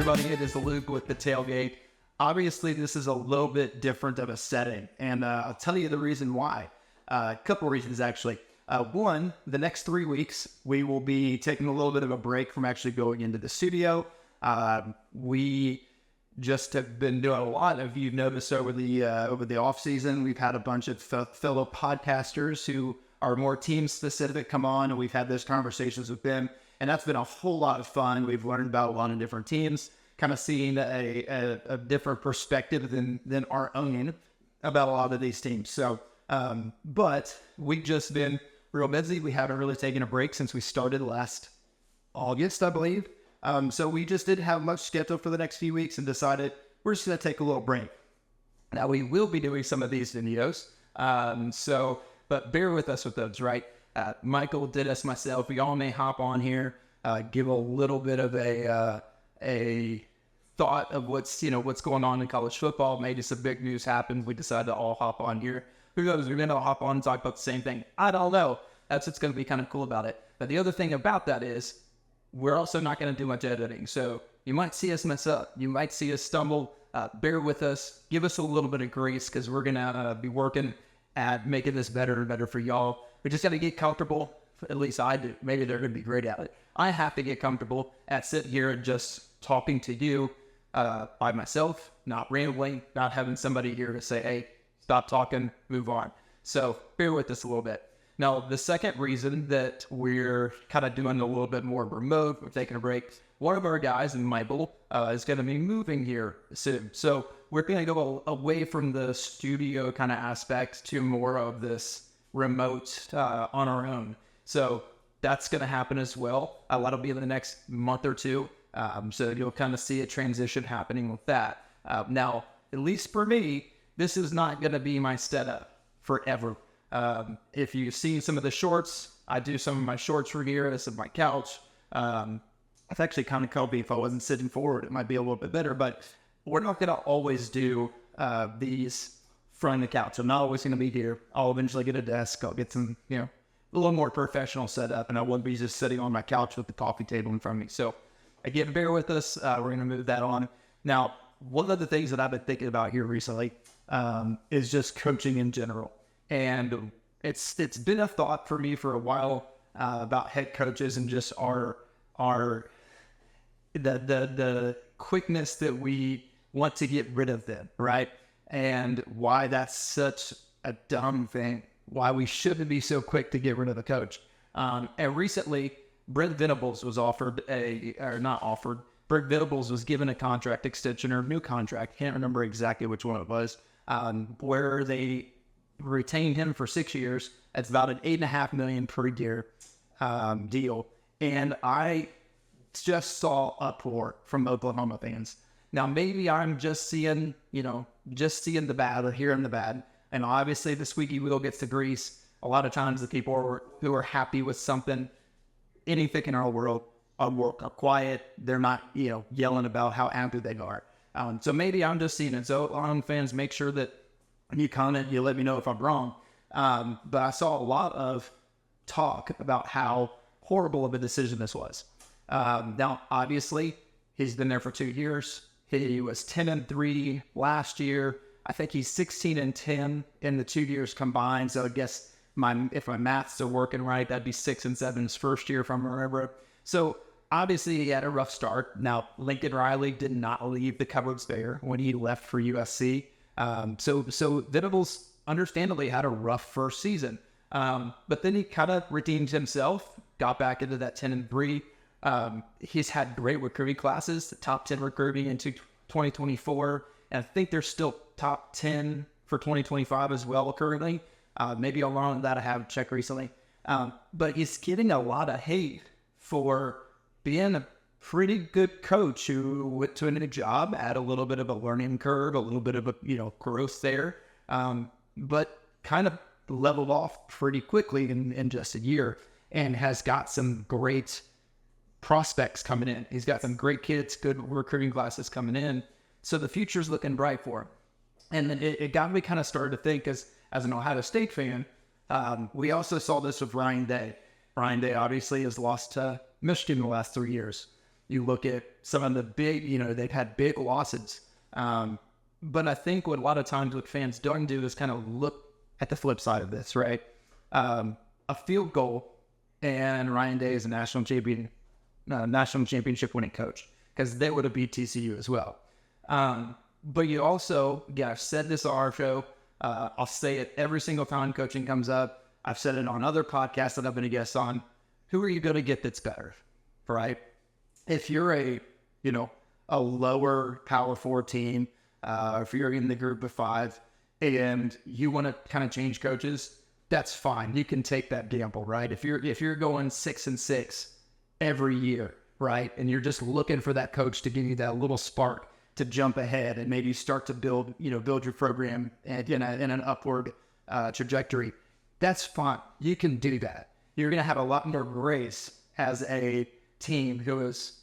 everybody? It is Luke with the Tailgate. Obviously, this is a little bit different of a setting, and I'll tell you the reason why. A couple reasons, actually. One, the next 3 weeks, we will be taking a little bit of a break from actually going into the studio. We just have been doing a lot. If you've noticed over the off season, we've had a bunch of fellow podcasters who are more team specific come on, and we've had those conversations with them, and that's been a whole lot of fun. We've learned about a lot of different teams, kind of seeing a different perspective than our own about a lot of these teams. So, but we've just been real busy. We haven't really taken a break since we started last August, I believe. So we just didn't have much scheduled for the next few weeks and decided we're just going to take a little break. Now, we will be doing some of these videos. But bear with us with those, right? Michael, Dennis, myself, we all may hop on here, give a little bit of a thought of what's going on in college football. Maybe some big news happened. We decided to all hop on here. Who knows? We're going to hop on and talk about the same thing. I don't know. That's what's going to be kind of cool about it. But the other thing about that is we're also not going to do much editing. So you might see us mess up. You might see us stumble. Bear with us. Give us a little bit of grace because we're going to be working at making this better and better for y'all. We just got to get comfortable. At least I do. Maybe they're going to be great at it. I have to get comfortable at sitting here and just talking to you by myself, not rambling, not having somebody here to say, hey, stop talking, move on. So bear with us a little bit. Now, the second reason that we're kind of doing a little bit more remote, we're taking a break, one of our guys in Michael is going to be moving here soon. So we're going to go away from the studio kind of aspect to more of this remote on our own. So that's going to happen as well. That'll be in the next month or two. So you'll kind of see a transition happening with that. Now, at least for me, this is not going to be my setup forever. If you've seen some of the shorts, I do some of my shorts from here. This is my couch. It's actually kind of comfy. If I wasn't sitting forward, it might be a little bit better, but we're not going to always do these from the couch. I'm not always going to be here. I'll eventually get a desk. I'll get some, a little more professional setup, and I won't be just sitting on my couch with the coffee table in front of me. So again, bear with us. We're going to move that on. Now, one of the things that I've been thinking about here recently is just coaching in general. And it's been a thought for me for a while about head coaches and just the quickness that we want to get rid of them, right? And why that's such a dumb thing, why we shouldn't be so quick to get rid of a coach. And recently, Brent Venables was Brent Venables was given a contract extension or a new contract. Can't remember exactly which one it was, where they retained him for 6 years. It's about an $8.5 million per year deal. And I just saw uproar from Oklahoma fans. Now, maybe I'm just seeing the bad or hearing the bad. And obviously the squeaky wheel gets the grease. A lot of times the people who are happy with something, anything in our world, are quiet. They're not, yelling about how happy they are. So maybe I'm just seeing it. So fans, make sure that you comment, you let me know if I'm wrong. But I saw a lot of talk about how horrible of a decision this was. Now, obviously, he's been there for 2 years. He was 10-3 last year. I think he's 16-10 in the 2 years combined. So I guess if my maths are working right, that'd be 6-7 his first year, if I remember. So obviously, he had a rough start. Now, Lincoln Riley did not leave the cupboards bare when he left for USC. So Venables understandably had a rough first season. But then he kind of redeemed himself, got back into that 10-3. He's had great recruiting classes, the top 10 recruiting into 2024. And I think they're still top 10 for 2025 as well currently. Maybe along that I haven't checked recently. But he's getting a lot of hate for being a pretty good coach who went to a new job, had a little bit of a learning curve, a little bit of a, growth there, but kind of leveled off pretty quickly in just a year and has got some great prospects coming in. He's got some great kids, good recruiting classes coming in. So the future's looking bright for him. And then it got me kind of started to think as an Ohio State fan, we also saw this with Ryan Day. Ryan Day obviously has lost to Michigan the last 3 years. You look at some of the big, they've had big losses. But I think what a lot of times what fans don't do is kind of look at the flip side of this, right? A field goal, and Ryan Day is a national championship winning coach, because they would have beat TCU as well. But you also, I've said this on our show. I'll say it every single time coaching comes up. I've said it on other podcasts that I've been a guest on. Who are you going to get that's better, right? If you're a lower Power 4 team, if you're in the group of 5 and you want to kind of change coaches, that's fine. You can take that gamble, right? If you're going 6-6 every year, right, and you're just looking for that coach to give you that little spark to jump ahead and maybe start to build your program in an upward trajectory, that's fine. You can do that. You're going to have a lot more grace as a team who is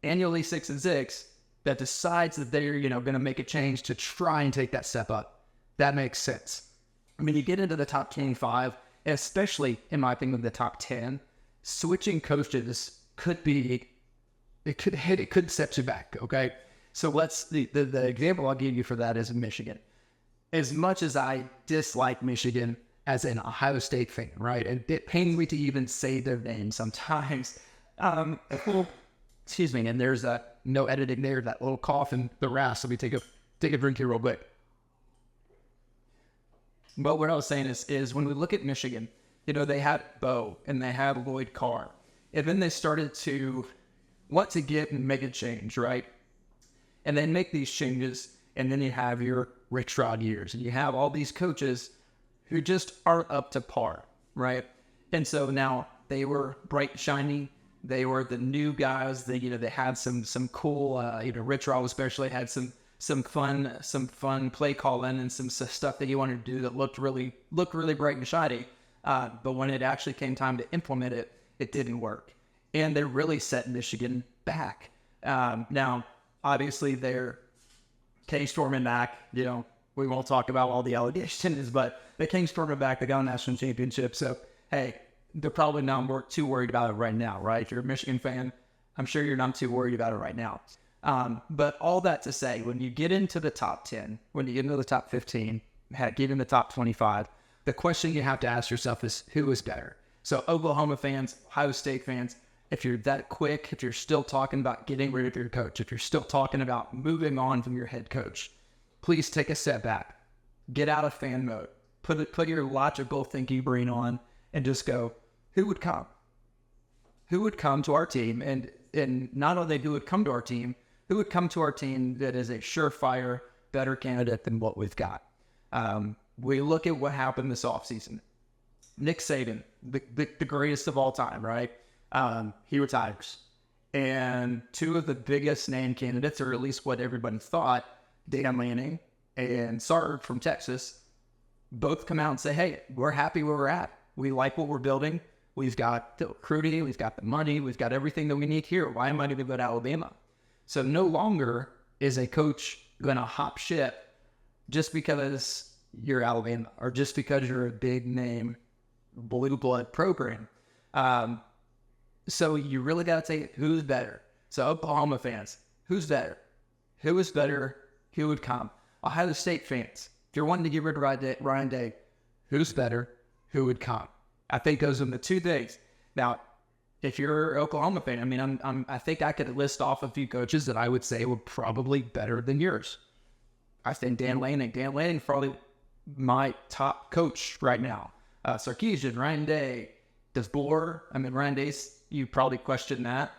annually 6-6 that decides that they're going to make a change to try and take that step up. That makes sense. I mean, you get into the top 25, especially in my opinion, the top 10, switching coaches could set you back. Okay. So the example I'll give you for that is Michigan. As much as I dislike Michigan as an Ohio State fan, right? And it pains me to even say their name sometimes. Excuse me. And there's no editing there, that little cough and the rasp. Let me take a drink here real quick. But what I was saying is when we look at Michigan, they had Bo and they had Lloyd Carr. And then they started to want to get and make a change, right? And then make these changes, and then you have your Rich Rod years, and you have all these coaches who just aren't up to par, right? And so now they were bright and shiny. They were the new guys. They had some cool. Rich Rod especially had some fun play calling and some stuff that he wanted to do that looked really bright and shiny. But when it actually came time to implement it, it didn't work, and they really set Michigan back. Now, obviously, they're storming back. We won't talk about all the allegations, but they came storming back. They got a national championship. So, hey, they're probably not too worried about it right now, right? If you're a Michigan fan, I'm sure you're not too worried about it right now. But all that to say, when you get into the top 10, when you get into the top 15, get in the top 25, the question you have to ask yourself is, who is better? So Oklahoma fans, Ohio State fans, if you're that quick, if you're still talking about getting rid of your coach, if you're still talking about moving on from your head coach, please take a step back. Get out of fan mode. Put your logical thinking brain on and just go, who would come? Who would come to our team? And not only who would come to our team, who would come to our team that is a surefire, better candidate than what we've got? We look at what happened this offseason. Nick Saban, the greatest of all time, right? He retires. And two of the biggest name candidates, or at least what everybody thought, Dan Lanning and Sark from Texas, both come out and say, hey, we're happy where we're at. We like what we're building. We've got the recruiting, we've got the money, we've got everything that we need here. Why am I going to go to Alabama? So no longer is a coach going to hop ship just because you're Alabama or just because you're a big name blue blood program. So you really got to say who's better. So Oklahoma fans, who's better? Who is better? Who would come? Ohio State fans, if you're wanting to get rid of Ryan Day, who's better? Who would come? I think those are the two things. Now, if you're an Oklahoma fan, I mean, I think I could list off a few coaches that I would say were probably better than yours. I think Dan Lanning probably my top coach right now. Sarkisian, Ryan Day, DeBoer. I mean, Ryan Day's, you probably question that.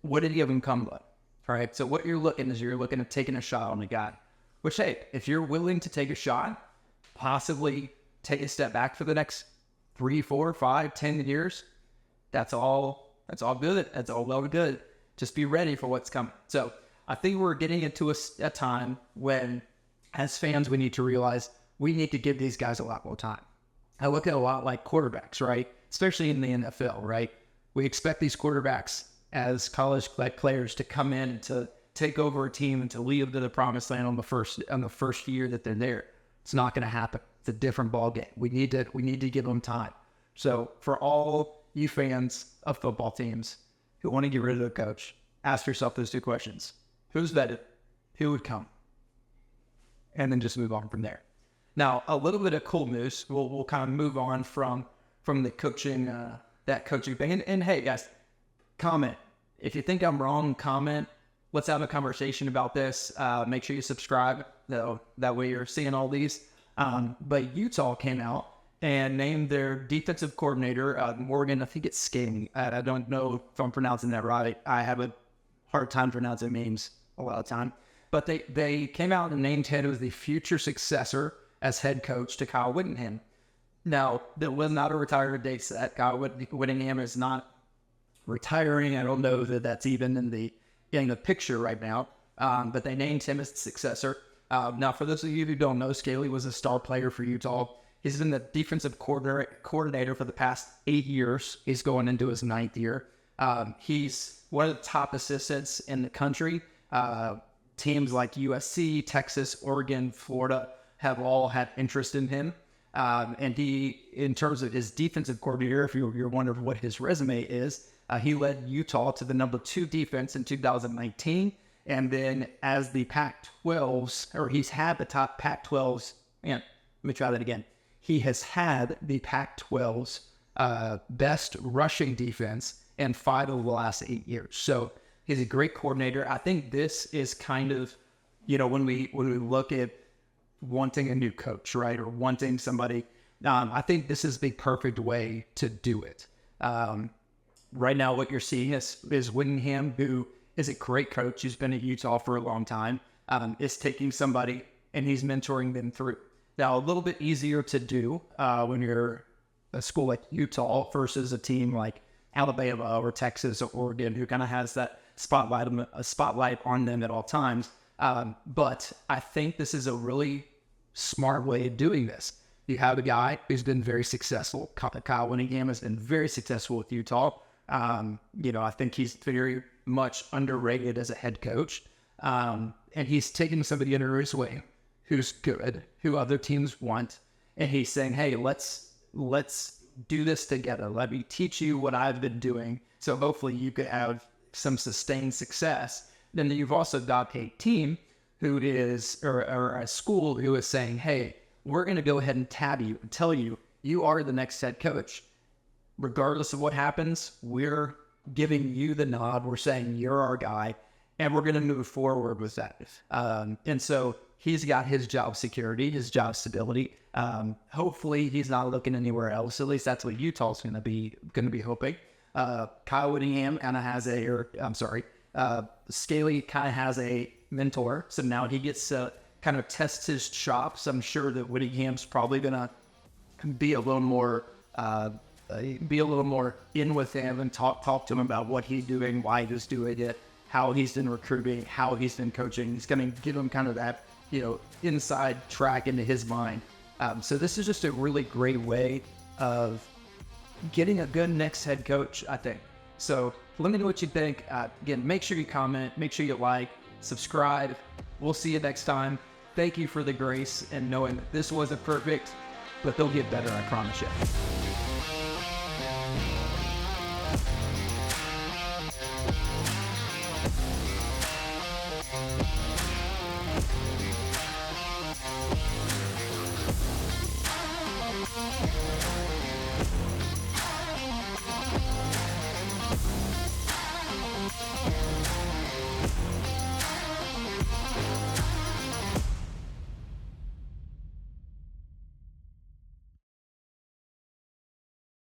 What did he have in common with? All right. So what you're looking at taking a shot on a guy, which, hey, if you're willing to take a shot, possibly take a step back for the next 3, 4, 5, 10 years, that's all good. That's all well good. Just be ready for what's coming. So I think we're getting into a time when, as fans, we need to realize we need to give these guys a lot more time. I look at a lot like quarterbacks, right? Especially in the NFL, right? We expect these quarterbacks as college players to come in and to take over a team and to lead them to the promised land on the first year that they're there. It's not going to happen. It's a different ball game. We need to give them time. So for all you fans of football teams who want to get rid of the coach, ask yourself those two questions. Who's vetted? Who would come? And then just move on from there. Now, a little bit of cool news. We'll kind of move on from the coaching, that coaching thing. And hey, guys, comment. If you think I'm wrong, comment. Let's have a conversation about this. Make sure you subscribe. That way you're seeing all these. But Utah came out and named their defensive coordinator, Morgan, I think it's Sking. I don't know if I'm pronouncing that right. I have a hard time pronouncing names a lot of time. But they came out and named him as the future successor as head coach to Kyle Whittingham. Now, there was not a retirement date set. Kyle Whittingham is not retiring. I don't know that that's even in the picture right now. But they named him as the successor. Now, for those of you who don't know, Scaly was a star player for Utah. He's been the defensive coordinator for the past 8 years. He's going into his 9th year. He's one of the top assistants in the country. Teams like USC, Texas, Oregon, Florida have all had interest in him. And he, in terms of his defensive coordinator, if you're wondering what his resume is, he led Utah to the number 2 defense in 2019. And then as the Pac-12s, or he's had the top Pac-12s, man, let me try that again. He has had the Pac-12's best rushing defense in 5 of the last 8 years. So he's a great coordinator. I think this is kind of, when we look at wanting a new coach, right, or wanting somebody, I think this is the perfect way to do it. Right now, what you're seeing is Whittingham, who is a great coach, who's been at Utah for a long time, is taking somebody and he's mentoring them through. Now, a little bit easier to do when you're a school like Utah versus a team like Alabama or Texas or Oregon, who kind of has that spotlight on them at all times. But I think this is a really smart way of doing this. You have a guy who's been very successful. Kyle Whittingham has been very successful with Utah. I think he's very much underrated as a head coach. And he's taking somebody under his wing who's good, who other teams want. And he's saying, hey, let's do this together. Let me teach you what I've been doing. So hopefully you could have some sustained success. Then you've also got a team who is, or a school who is saying, hey, we're going to go ahead and tab you and tell you, you are the next head coach. Regardless of what happens, we're giving you the nod. We're saying you're our guy, and we're going to move forward with that. And so he's got his job security, his job stability. Hopefully he's not looking anywhere else. At least that's what Utah's going to be hoping. Kyle Whittingham kind of has Scaly kind of has a mentor. So now he gets to kind of test his chops. I'm sure that Whittingham's probably going to be a little more in with him and talk to him about what he's doing, why he's doing it, how he's been recruiting, how he's been coaching. He's going to give him kind of that, inside track into his mind. So this is just a really great way of getting a good next head coach, I think. So let me know what you think. Again, make sure you comment, make sure you like, subscribe. We'll see you next time. Thank you for the grace and knowing that this wasn't perfect, but they'll get better, I promise you.